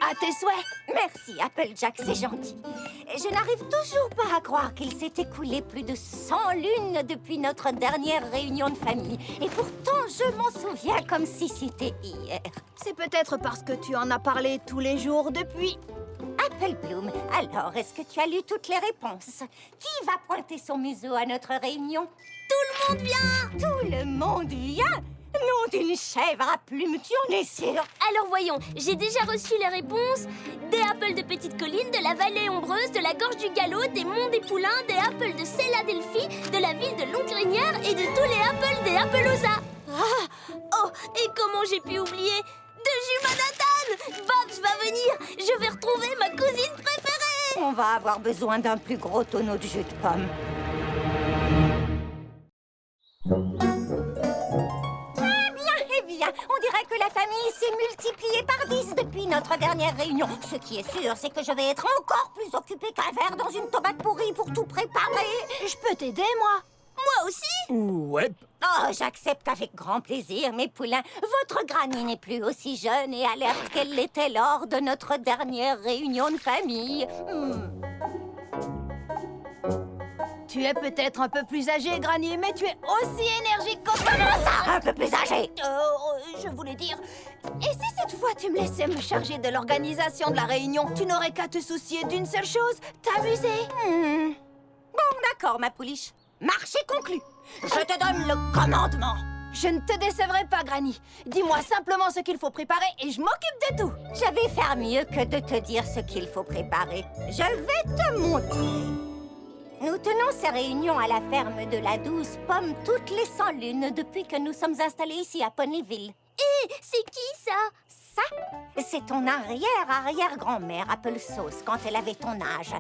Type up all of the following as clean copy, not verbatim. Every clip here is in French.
À tes souhaits. Merci, Applejack, c'est gentil. Je n'arrive toujours pas à croire qu'il s'est écoulé plus de 100 lunes depuis notre dernière réunion de famille. Et pourtant, je m'en souviens comme si c'était hier. C'est peut-être parce que tu en as parlé tous les jours depuis. Apple Bloom, alors, est-ce que tu as lu toutes les réponses? Qui va pointer son museau à notre réunion? Tout le monde vient! Tout le monde vient? Nom d'une chèvre à plumes, tu en es sûre? Alors voyons, j'ai déjà reçu les réponses des apples de Petite Colline, de la vallée ombreuse, de la gorge du Galop, des monts des Poulains, des apples de Céladelphie, de la ville de Longrinière et de tous les apples des Appelosas. Ah! Oh, et comment j'ai pu oublier de jus Manhattan! Babs va venir! Je vais retrouver ma cousine préférée! On va avoir besoin d'un plus gros tonneau de jus de pomme. On dirait que la famille s'est multipliée par 10 depuis notre dernière réunion. Ce qui est sûr, c'est que je vais être encore plus occupée qu'un verre dans une tomate pourrie pour tout préparer. Je peux t'aider, moi? Moi aussi? Ouais. Oh, j'accepte avec grand plaisir, mes poulains. Votre Granny n'est plus aussi jeune et alerte qu'elle l'était lors de notre dernière réunion de famille. Tu es peut-être un peu plus âgée, Granny, mais tu es aussi énergique que... Comment ça, un peu plus âgé? Je voulais dire... Et si cette fois tu me laissais me charger de l'organisation de la réunion, tu n'aurais qu'à te soucier d'une seule chose, t'amuser. Bon, d'accord, ma pouliche. Marché conclu. Je te donne le commandement. Je ne te décevrai pas, Granny. Dis-moi simplement ce qu'il faut préparer et je m'occupe de tout. Je vais faire mieux que de te dire ce qu'il faut préparer. Je vais te montrer. Nous tenons ces réunions à la ferme de la Douce Pomme toutes les 100 lunes depuis que nous sommes installés ici à Ponyville. Et c'est qui ça? Ça, c'est ton arrière-arrière-grand-mère Applesauce quand elle avait ton âge.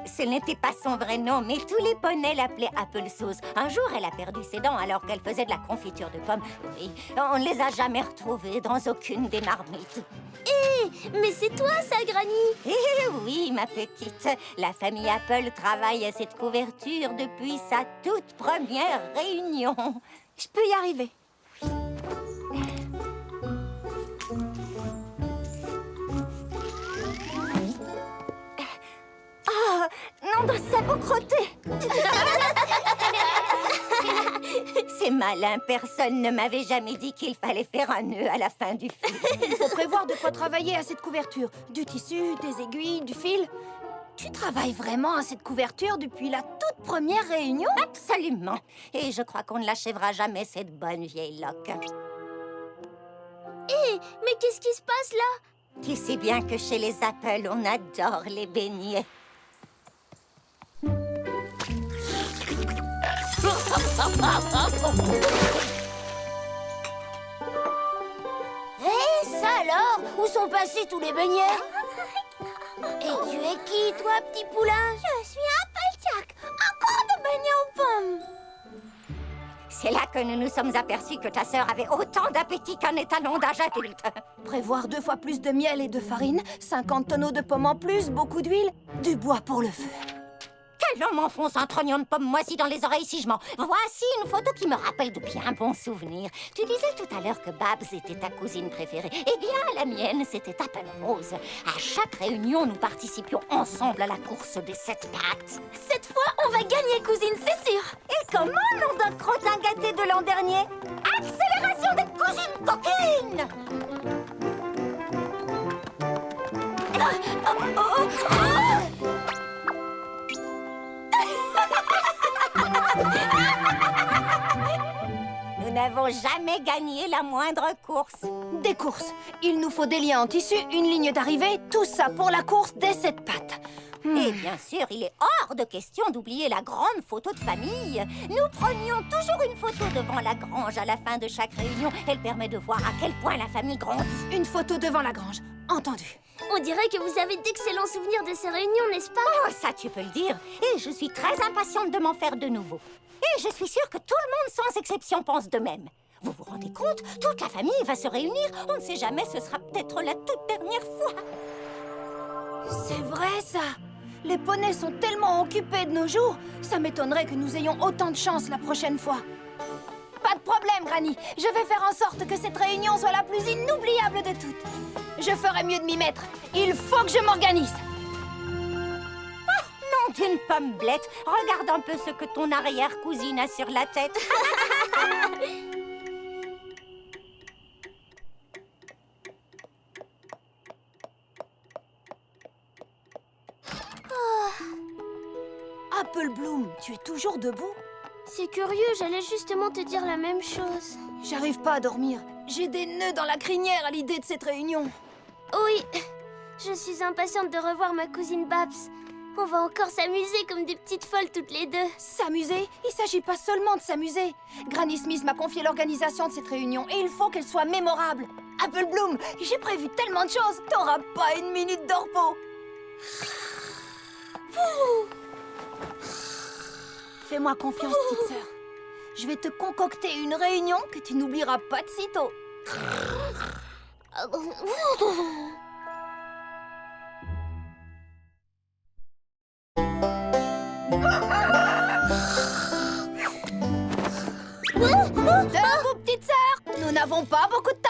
Ce n'était pas son vrai nom, mais tous les poneys l'appelaient Applesauce. Un jour, elle a perdu ses dents alors qu'elle faisait de la confiture de pommes. Oui, on ne les a jamais retrouvées dans aucune des marmites. Mais c'est toi ça, Granny? Eh oui, ma petite. La famille Apple travaille à cette couverture depuis sa toute première réunion. Je peux y arriver. Oh, non, dans sa peau crottée. C'est malin, personne ne m'avait jamais dit qu'il fallait faire un nœud à la fin du fil. Il faut prévoir de quoi travailler à cette couverture. Du tissu, des aiguilles, du fil. Tu travailles vraiment à cette couverture depuis la toute première réunion? Absolument. Et je crois qu'on ne l'achèvera jamais, cette bonne vieille loque. Mais qu'est-ce qui se passe là? Tu sais bien que chez les Apples, on adore les beignets. Ça alors? Où sont passés tous les beignets? Et tu es qui, toi, petit poulain? Je suis Applejack, encore de beignets aux pommes. C'est là que nous nous sommes aperçus que ta sœur avait autant d'appétit qu'un étalon d'âge adulte. Prévoir 2 fois plus de miel et de farine, 50 tonneaux de pommes en plus, beaucoup d'huile, du bois pour le feu. Quel homme enfonce un trognon de pomme moisi dans les oreilles si je mens? Voici une photo qui me rappelle de bien bons souvenirs. Tu disais tout à l'heure que Babs était ta cousine préférée. Eh bien, la mienne, c'était Apple Rose. À chaque réunion, nous participions ensemble à la course des 7 pattes. Cette fois, on va gagner, cousine, c'est sûr. Et comment nom d'un crottin gâté de l'an dernier? Accélération des cousines coquines! Nous n'avons jamais gagné la moindre course. Des courses. Il nous faut des liens en tissu, une ligne d'arrivée, tout ça pour la course des 7 pattes. Et bien sûr, il est hors de question d'oublier la grande photo de famille. Nous prenions toujours une photo devant la grange à la fin de chaque réunion. Elle permet de voir à quel point la famille grandit. Une photo devant la grange. Entendu. On dirait que vous avez d'excellents souvenirs de ces réunions, n'est-ce pas? Oh, ça tu peux le dire. Et je suis très impatiente de m'en faire de nouveau. Et je suis sûre que tout le monde, sans exception, pense de même. Vous vous rendez compte? Toute la famille va se réunir. On ne sait jamais, ce sera peut-être la toute dernière fois. C'est vrai, ça. Les poneys sont tellement occupés de nos jours, ça m'étonnerait que nous ayons autant de chance la prochaine fois. Pas de problème, Granny. Je vais faire en sorte que cette réunion soit la plus inoubliable de toutes. Je ferais mieux de m'y mettre. Il faut que je m'organise. Non d'une pommelette. Regarde un peu ce que ton arrière-cousine a sur la tête. Apple Bloom, tu es toujours debout? C'est curieux, j'allais justement te dire la même chose. J'arrive pas à dormir. J'ai des nœuds dans la crinière à l'idée de cette réunion. Oui, je suis impatiente de revoir ma cousine Babs. On va encore s'amuser comme des petites folles toutes les deux. S'amuser? Il s'agit pas seulement de s'amuser. Granny Smith m'a confié l'organisation de cette réunion et il faut qu'elle soit mémorable. Apple Bloom, j'ai prévu tellement de choses. T'auras pas une minute de repos. Fais-moi confiance, petite sœur. Je vais te concocter une réunion que tu n'oublieras pas de sitôt. Debout, petite sœur. Nous n'avons pas beaucoup de temps.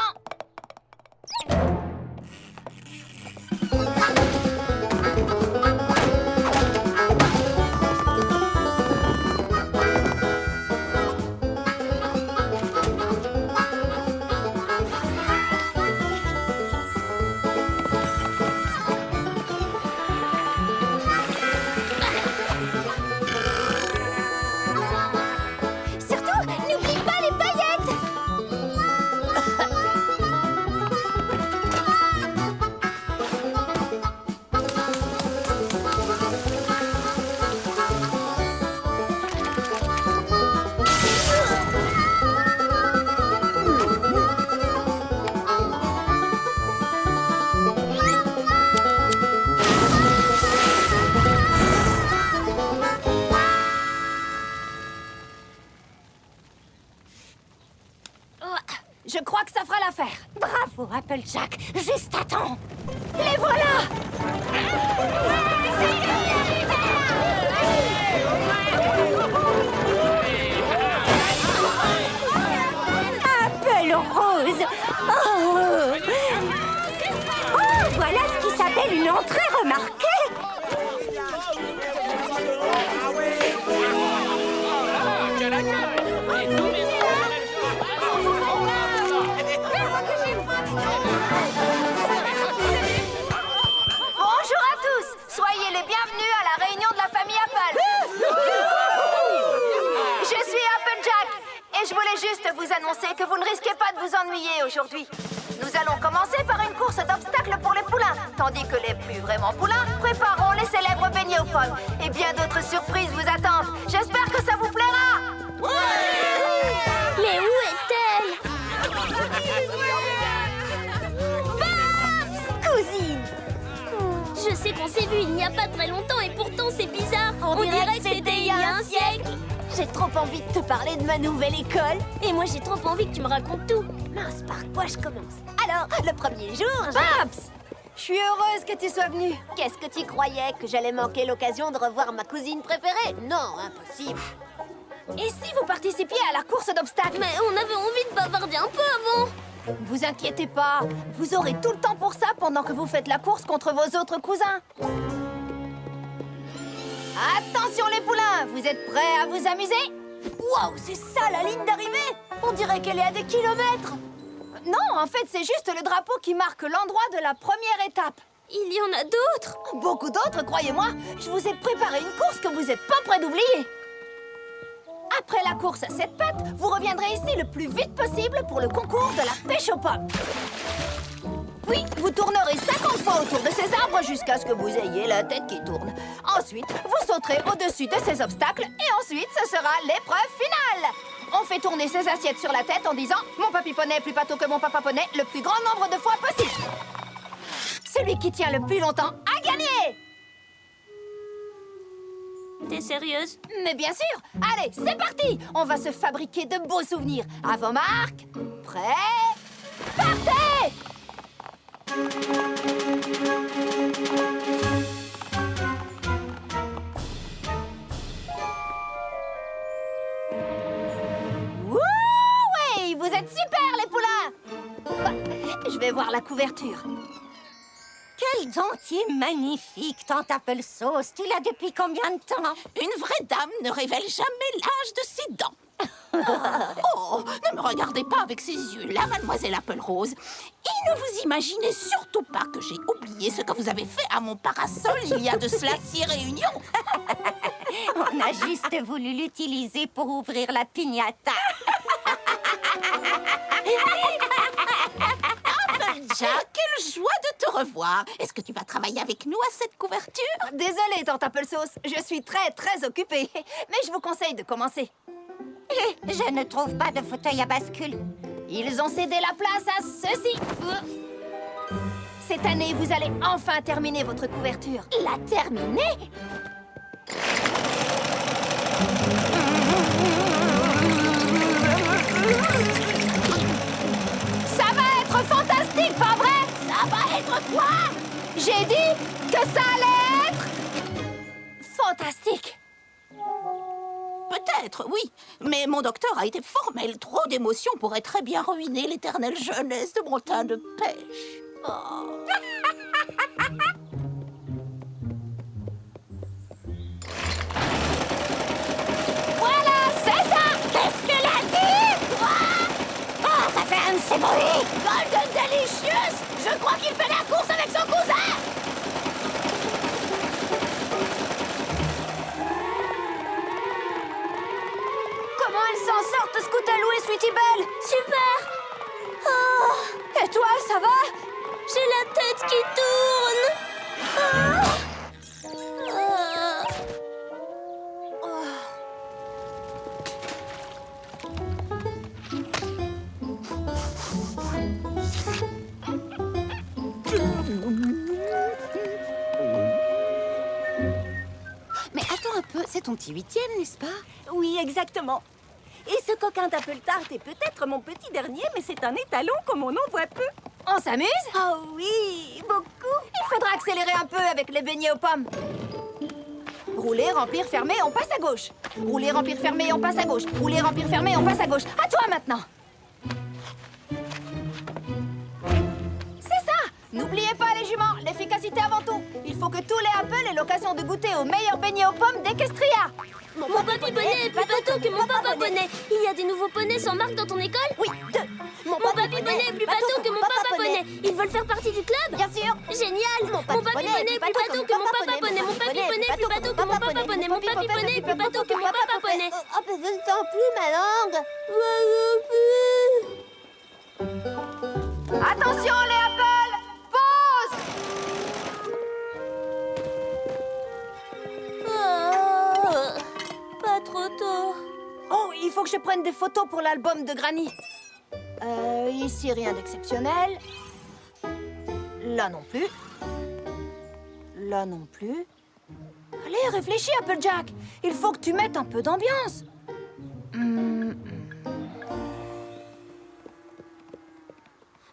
Surtout, n'oublie pas les paillettes. Je crois que ça fera l'affaire. Bravo, Applejack. Juste à temps. Les voilà! Apple Rose. Oh. Oh, voilà ce qui s'appelle une entrée remarquée. Bonjour à tous! Soyez les bienvenus à la réunion de la famille Apple. Je suis Applejack et je voulais juste vous annoncer que vous ne risquez pas de vous ennuyer aujourd'hui. Nous allons commencer par une course d'obstacles pour les poulains, tandis que les plus vraiment poulains prépareront les célèbres beignets aux pommes. Et bien d'autres surprises vous attendent. J'espère que ça vous plaira. Mais où est-elle? Cousine. Je sais qu'on s'est vu il n'y a pas très longtemps et pourtant c'est bizarre. On dirait que c'était il y a un siècle. J'ai trop envie de te parler de ma nouvelle école. Et moi j'ai trop envie que tu me racontes tout. Mince, par quoi je commence? Alors, le premier jour, Babs! Je suis heureuse que tu sois venue. Qu'est-ce que tu croyais? Que j'allais manquer l'occasion de revoir ma cousine préférée? Non, impossible. Et si vous participiez à la course d'obstacles? Mais on avait envie de bavarder un peu avant. Vous inquiétez pas, vous aurez tout le temps pour ça pendant que vous faites la course contre vos autres cousins. Attention les poulains, vous êtes prêts à vous amuser? Waouh, c'est ça la ligne d'arrivée? On dirait qu'elle est à des kilomètres. Non, en fait, c'est juste le drapeau qui marque l'endroit de la première étape. Il y en a d'autres. Beaucoup d'autres, croyez-moi. Je vous ai préparé une course que vous n'êtes pas près d'oublier. Après la course à 7 pattes, vous reviendrez ici le plus vite possible pour le concours de la pêche aux pommes. Puis, vous tournerez 50 fois autour de ces arbres jusqu'à ce que vous ayez la tête qui tourne. Ensuite, vous sauterez au-dessus de ces obstacles et ensuite, ce sera l'épreuve finale. On fait tourner ces assiettes sur la tête en disant « Mon papy poney plus pâteau que mon papa poney, le plus grand nombre de fois possible ». Celui qui tient le plus longtemps a gagné. T'es sérieuse? Mais bien sûr. Allez, c'est parti. On va se fabriquer de beaux souvenirs. À vos marques. Prêts? Partez! Wouh! Ouais, vous êtes super, les poulains! Je je vais voir la couverture. Quel dentier magnifique, tante Applesauce. Tu l'as depuis combien de temps? Une vraie dame ne révèle jamais l'âge de ses dents. Oh, ne me regardez pas avec ces yeux-là, mademoiselle Apple Rose. Et ne vous imaginez surtout pas que j'ai oublié ce que vous avez fait à mon parasol il y a de cela 6 réunions. On a juste voulu l'utiliser pour ouvrir la piñata. Jack, quelle joie de te revoir. Est-ce que tu vas travailler avec nous à cette couverture? Désolée, tante Applesauce, je suis très occupée. Mais je vous conseille de commencer. Je ne trouve pas de fauteuil à bascule. Ils ont cédé la place à ceux-ci. Cette année, vous allez enfin terminer votre couverture. La terminer? Ça va être fantastique, pas vrai? Ça va être quoi? J'ai dit que ça allait être fantastique. Peut-être, oui. Mais mon docteur a été formel. Trop d'émotions pourraient très bien ruiner l'éternelle jeunesse de mon teint de pêche. Oh. Voilà, c'est ça. Qu'est-ce qu'elle a dit? Quoi? Oh, ça fait un de ces bruits. Golden Delicious, je crois qu'il fait la course avec son cousin. Comment elles s'en sortent, Scootaloo et Sweetie Belle? Super! Oh, Et toi, ça va? j'ai la tête qui tourne! Ah. Ah. Mais attends un peu, c'est ton petit 8e, n'est-ce pas? Oui, exactement. Et ce coquin d'Apple Tart est peut-être mon petit dernier, mais c'est un étalon comme on en voit peu. On s'amuse? Oh oui, beaucoup. Il faudra accélérer un peu avec les beignets aux pommes. Rouler, remplir, fermer, on passe à gauche. Rouler, remplir, fermer, on passe à gauche. Rouler, remplir, fermer, on passe à gauche. À toi maintenant. C'est ça. N'oubliez pas les juments, l'efficacité avant tout. Il faut que tous les Apple aient l'occasion de goûter aux meilleurs beignets aux pommes d'Equestria. Mon papy poney est plus bateau que mon papa poney. Il y a des nouveaux poneys sans marque dans ton école? Oui, 2. Mon papy poney est plus bateau que mon papa poney. Ils veulent faire partie du club? Bien sûr. Génial! Mon papy poney est plus bateau que mon papa poney. Mon papy poney est plus bateau que mon papa poney. Mon papy poney est plus bateau que mon papa poney. Oh, je ne sens plus ma langue. Attention les Apple. Pause. Oh, pas trop tôt. Oh, il faut que je prenne des photos pour l'album de Granny. Ici, rien d'exceptionnel. Là non plus. Là non plus. Allez, réfléchis, Applejack. Il faut que tu mettes un peu d'ambiance.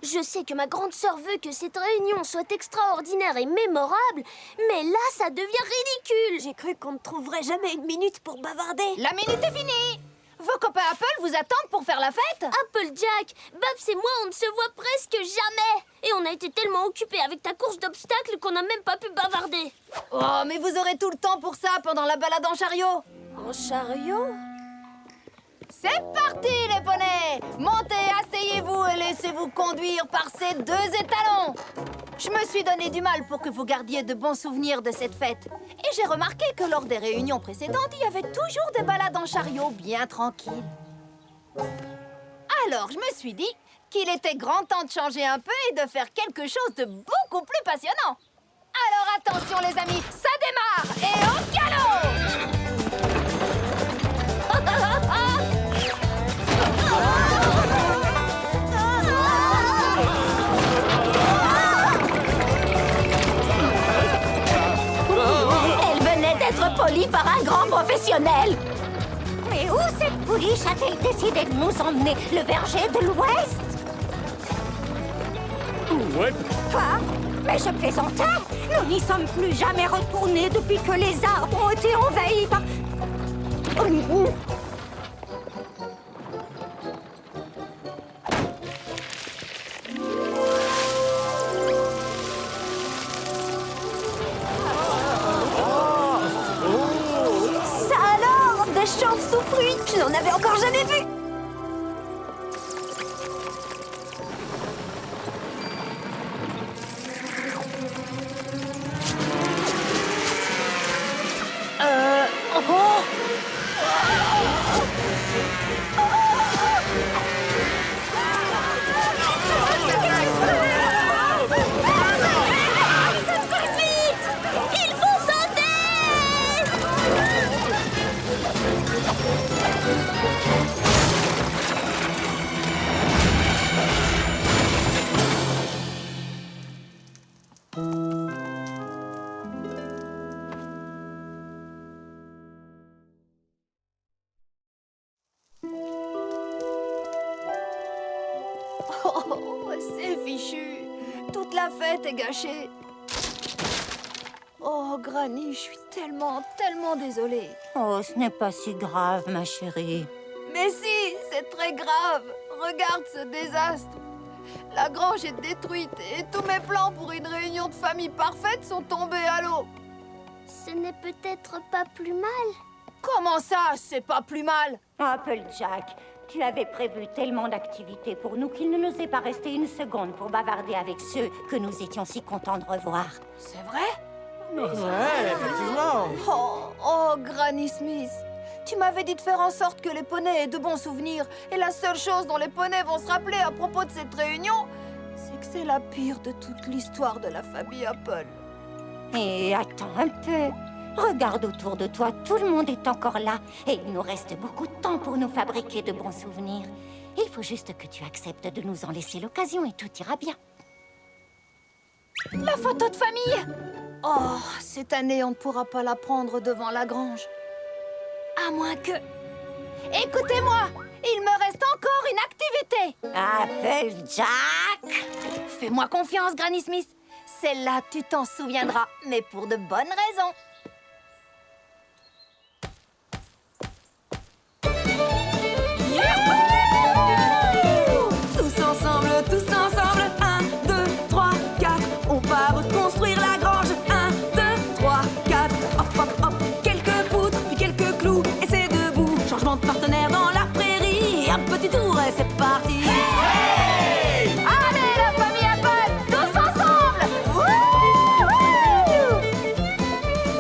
Je sais que ma grande sœur veut que cette réunion soit extraordinaire et mémorable, mais là, ça devient ridicule. J'ai cru qu'on ne trouverait jamais une minute pour bavarder. La minute est finie. Vos copains Apple vous attendent pour faire la fête? Applejack, Babs et moi, on ne se voit presque jamais. Et on a été tellement occupés avec ta course d'obstacles qu'on n'a même pas pu bavarder. Oh, mais vous aurez tout le temps pour ça pendant la balade en chariot. En chariot? C'est parti, les poneys! Montez, asseyez-vous et laissez-vous conduire par ces 2 étalons. Je me suis donné du mal pour que vous gardiez de bons souvenirs de cette fête. Et j'ai remarqué que lors des réunions précédentes, il y avait toujours des balades en chariot bien tranquilles. Alors, je me suis dit qu'il était grand temps de changer un peu et de faire quelque chose de beaucoup plus passionnant. Alors attention, les amis, ça démarre et au galop! Elle venait d'être polie par un grand professionnel. Mais où cette pouliche a-t-elle décidé de nous emmener? Le verger de l'Ouest? Ouais. Quoi? Mais je plaisantais. Nous n'y sommes plus jamais retournés depuis que les arbres ont été envahis par... vraie chauve-souffle, je n'en avais encore jamais vu. Il faut sauter! Oh, c'est fichu. Toute la fête est gâchée. Oh, Granny, je suis tellement désolée. Oh, ce n'est pas si grave, ma chérie. Mais si, c'est très grave. Regarde ce désastre. La grange est détruite et tous mes plans pour une réunion de famille parfaite sont tombés à l'eau. Ce n'est peut-être pas plus mal. Comment ça, c'est pas plus mal? Applejack, tu avais prévu tellement d'activités pour nous qu'il ne nous est pas resté une seconde pour bavarder avec ceux que nous étions si contents de revoir. C'est vrai? Ouais, effectivement. Oh, Granny Smith. Tu m'avais dit de faire en sorte que les poneys aient de bons souvenirs. Et la seule chose dont les poneys vont se rappeler à propos de cette réunion, c'est que c'est la pire de toute l'histoire de la famille Apple. Et attends un peu. Regarde autour de toi, tout le monde est encore là. Et il nous reste beaucoup de temps pour nous fabriquer de bons souvenirs. Il faut juste que tu acceptes de nous en laisser l'occasion et tout ira bien. La photo de famille! Oh, cette année, on ne pourra pas la prendre devant la grange. À moins que... Écoutez-moi! Il me reste encore une activité! Applejack! Fais-moi confiance, Granny Smith. Celle-là, tu t'en souviendras, mais pour de bonnes raisons. Tous ensemble, 1, 2, 3, 4, on va reconstruire la grange. 1, 2, 3, 4, hop, hop, hop, quelques poutres, puis quelques clous, et c'est debout. Changement de partenaire dans la prairie, un petit tour et c'est parti. Allez, la famille Apple, tous ensemble!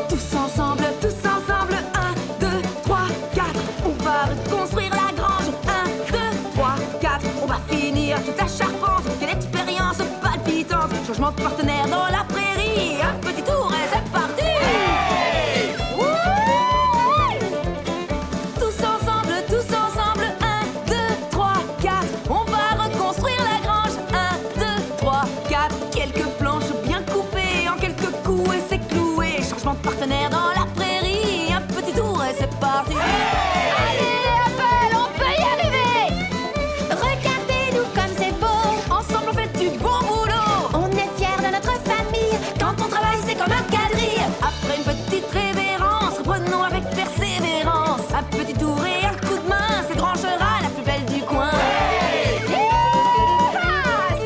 Tous ensemble, 1, 2, 3, 4, on va reconstruire la grange. 1, 2, 3, 4, on va finir toute la charpente. Quelle expérience palpitante! Changement de partenaire dans la prairie, un petit tour et c'est parti! Tous ensemble, 1, 2, 3, 4, on va reconstruire la grange. 1, 2, 3, 4, quelques planches bien coupées, en quelques coups et c'est cloué. Changement de partenaire dans la prairie, un petit tour et c'est parti. Allez, Apple, on peut y arriver! Regardez-nous comme c'est beau. Ensemble on fait du bon boulot. On est fiers de notre famille. Quand on travaille c'est comme un quadrille. Après une petite révérence, reprenons avec persévérance. Un petit tour et un coup de main, c'est Grangera la plus belle du coin. Ah,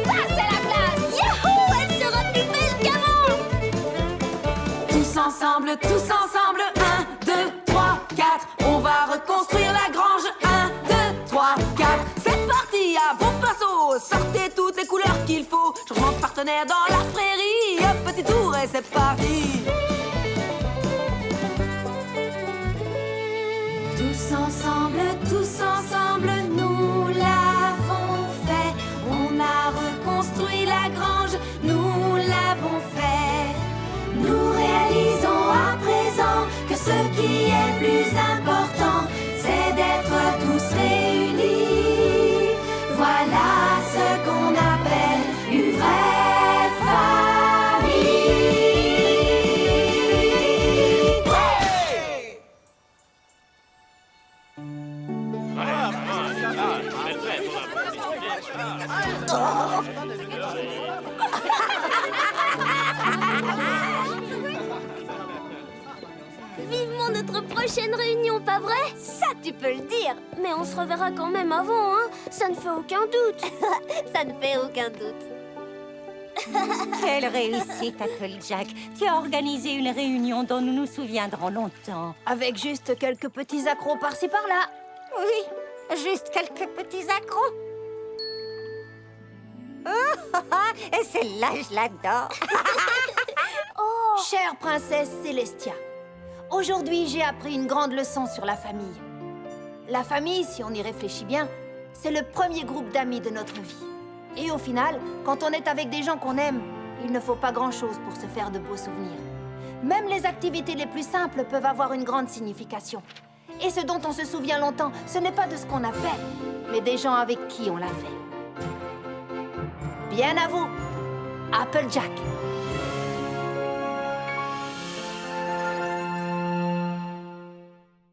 ça c'est la classe. Yahoo, elle sera plus belle qu'avant. Tous ensemble, 1, 2, 3, 4, on va reconstruire la grange. 1, 2, 3, 4, c'est parti, à vos pinceaux, sortez toutes les couleurs qu'il faut. Changement de partenaire dans la prairie, un petit tour et c'est parti. Tous ensemble, nous l'avons fait. On a reconstruit la grange, nous l'avons fait. Nous réalisons à présent que ce qui est le plus important, c'est d'être tous réunis. Voilà ce qu'on appelle une vraie famille. Vivement notre prochaine réunion, pas vrai? Ça, tu peux le dire. Mais on se reverra quand même avant, hein? Ça ne fait aucun doute. Ça ne fait aucun doute. Quelle réussite, Applejack. Tu as organisé une réunion dont nous nous souviendrons longtemps. Avec juste quelques petits accros par-ci par-là. Oui, juste quelques petits accros. Et celle-là, je l'adore. Chère princesse Célestia, aujourd'hui j'ai appris une grande leçon sur la famille. La famille, si on y réfléchit bien, c'est le premier groupe d'amis de notre vie. Et au final, quand on est avec des gens qu'on aime, il ne faut pas grand-chose pour se faire de beaux souvenirs. Même les activités les plus simples peuvent avoir une grande signification. Et ce dont on se souvient longtemps, ce n'est pas de ce qu'on a fait, mais des gens avec qui on l'a fait. Bien à vous, Applejack.